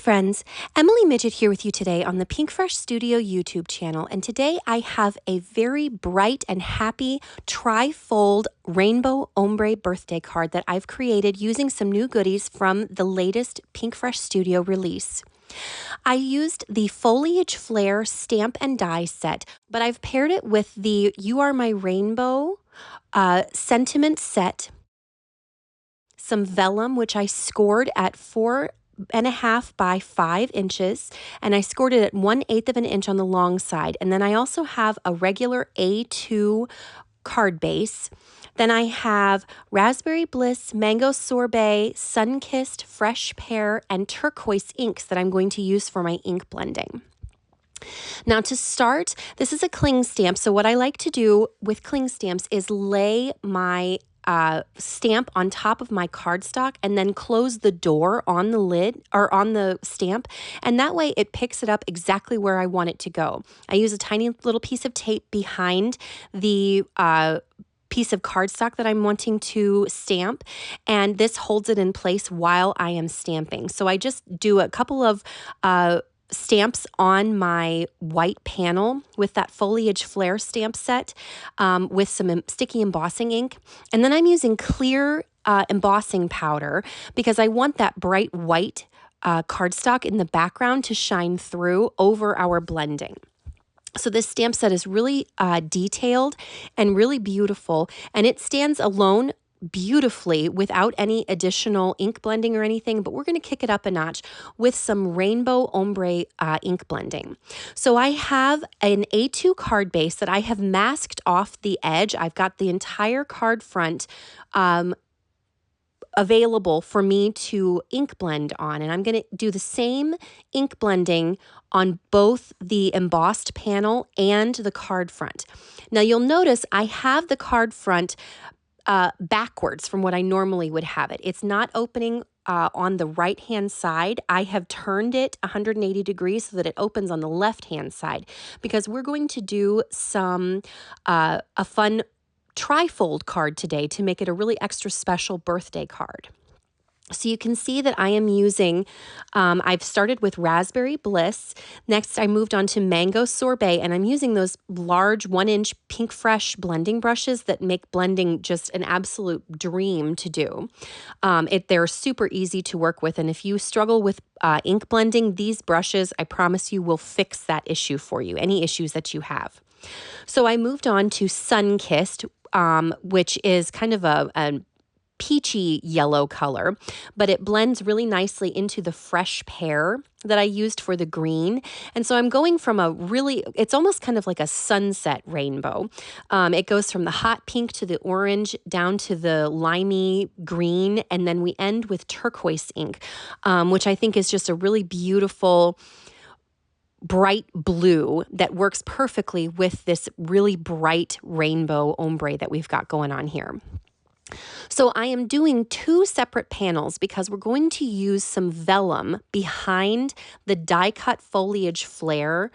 friends, Emily Midgett here with you today on the Pinkfresh Studio YouTube channel, and today I have a very bright and happy Trifold Rainbow Ombre birthday card that I've created using some new goodies from the latest Pinkfresh Studio release. I used the Foliage Flair stamp and die set, but I've paired it with the You Are My Rainbow sentiment set, some vellum, which I scored at 4.5 by 5 inches, and I scored it at 1/8 of an inch on the long side. And then I also have a regular A2 card base. Then I have Raspberry Bliss, Mango Sorbet, Sun-Kissed, Fresh Pear, and Turquoise inks that I'm going to use for my ink blending. Now to start, this is a cling stamp. So what I like to do with cling stamps is lay my stamp on top of my cardstock and then close the door on the lid or on the stamp, and that way it picks it up exactly where I want it to go. I use a tiny little piece of tape behind the piece of cardstock that I'm wanting to stamp, and this holds it in place while I am stamping. So I just do a couple of stamps on my white panel with that Foliage Flair stamp set with some sticky embossing ink. And then I'm using clear embossing powder because I want that bright white cardstock in the background to shine through over our blending. So this stamp set is really detailed and really beautiful, and it stands alone beautifully without any additional ink blending or anything, but we're going to kick it up a notch with some Rainbow Ombre ink blending. So I have an A2 card base that I have masked off the edge. I've got the entire card front available for me to ink blend on, and I'm going to do the same ink blending on both the embossed panel and the card front. Now you'll notice I have the card front backwards from what I normally would have it. It's not opening on the right-hand side. I have turned it 180 degrees so that it opens on the left-hand side because we're going to do some a fun trifold card today to make it a really extra special birthday card. So you can see that I am using, I've started with Raspberry Bliss. Next, I moved on to Mango Sorbet, and I'm using those large 1-inch Pinkfresh blending brushes that make blending just an absolute dream to do. They're super easy to work with, and if you struggle with ink blending, these brushes, I promise you, will fix that issue for you, any issues that you have. So I moved on to Sun-Kissed, which is kind of a peachy yellow color, but it blends really nicely into the Fresh Pear that I used for the green. And so I'm going from it's almost kind of like a sunset rainbow. It goes from the hot pink to the orange down to the limey green, and then we end with turquoise ink, which I think is just a really beautiful bright blue that works perfectly with this really bright rainbow ombre that we've got going on here. So I am doing 2 separate panels because we're going to use some vellum behind the die-cut Foliage Flair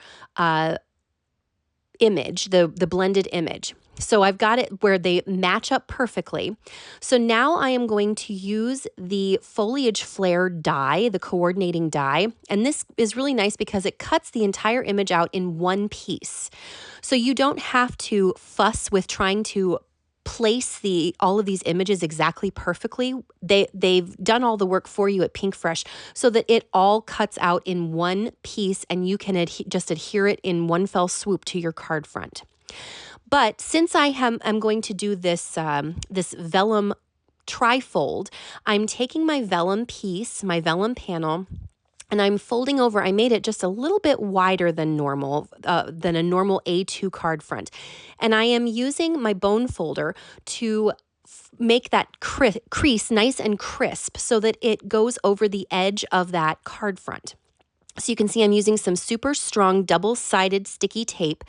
image, the blended image. So I've got it where they match up perfectly. So now I am going to use the Foliage Flair die, the coordinating die, and this is really nice because it cuts the entire image out in one piece. So you don't have to fuss with trying to place all of these images exactly perfectly. They've done all the work for you at Pinkfresh so that it all cuts out in one piece and you can just adhere it in one fell swoop to your card front. But since I'm going to do this vellum trifold, I'm taking my vellum piece, my vellum panel, and I'm folding over. I made it just a little bit wider than normal, than a normal A2 card front. And I am using my bone folder to make that crease nice and crisp so that it goes over the edge of that card front. So you can see I'm using some super strong double-sided sticky tape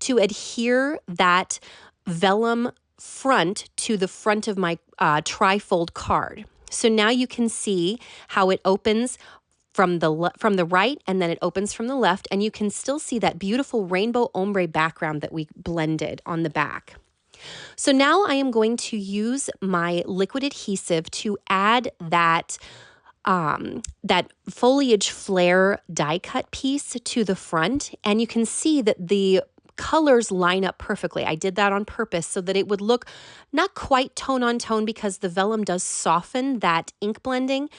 to adhere that vellum front to the front of my trifold card. So now you can see how it opens from the right, and then it opens from the left, and you can still see that beautiful rainbow ombre background that we blended on the back. So now I am going to use my liquid adhesive to add that that Foliage Flair die cut piece to the front, and you can see that the colors line up perfectly. I did that on purpose so that it would look not quite tone on tone because the vellum does soften that ink blending,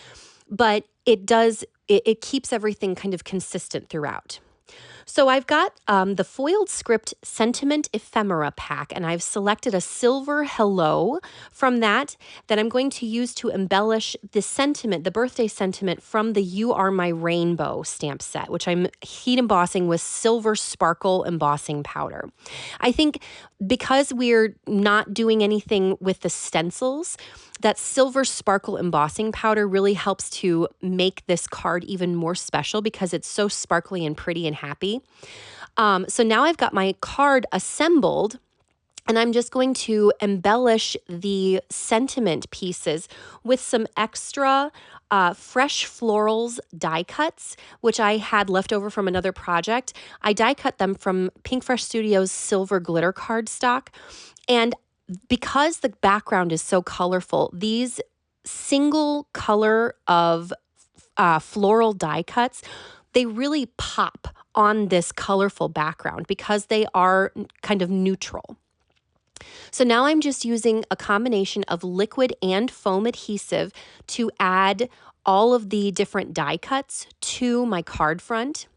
but it keeps everything kind of consistent throughout. So I've got the Foiled Script Sentiment Ephemera pack, and I've selected a silver hello from that I'm going to use to embellish the sentiment, the birthday sentiment from the You Are My Rainbow stamp set, which I'm heat embossing with silver sparkle embossing powder. I think because we're not doing anything with the stencils, that silver sparkle embossing powder really helps to make this card even more special because it's so sparkly and pretty and happy. So now I've got my card assembled, and I'm just going to embellish the sentiment pieces with some extra fresh florals die cuts, which I had left over from another project. I die cut them from Pinkfresh Studios silver glitter cardstock, and because the background is so colorful, these single color of floral die cuts, they really pop on this colorful background because they are kind of neutral. So now I'm just using a combination of liquid and foam adhesive to add all of the different die cuts to my card front.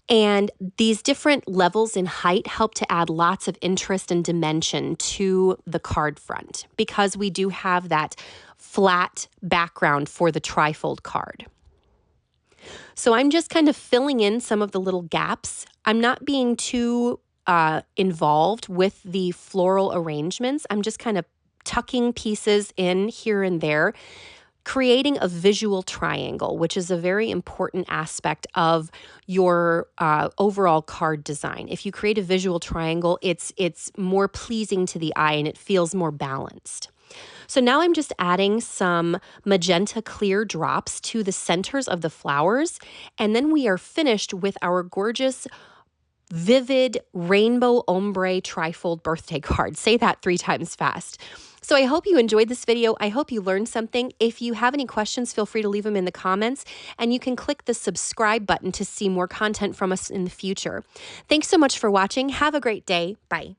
And these different levels in height help to add lots of interest and dimension to the card front because we do have that flat background for the trifold card. So I'm just kind of filling in some of the little gaps. I'm not being too involved with the floral arrangements. I'm just kind of tucking pieces in here and there, creating a visual triangle, which is a very important aspect of your overall card design. If you create a visual triangle, it's more pleasing to the eye and it feels more balanced. So now I'm just adding some magenta clear drops to the centers of the flowers, and then we are finished with our gorgeous vivid rainbow ombre trifold birthday card. Say that 3 times fast. So I hope you enjoyed this video. I hope you learned something. If you have any questions, feel free to leave them in the comments, and you can click the subscribe button to see more content from us in the future. Thanks so much for watching. Have a great day. Bye.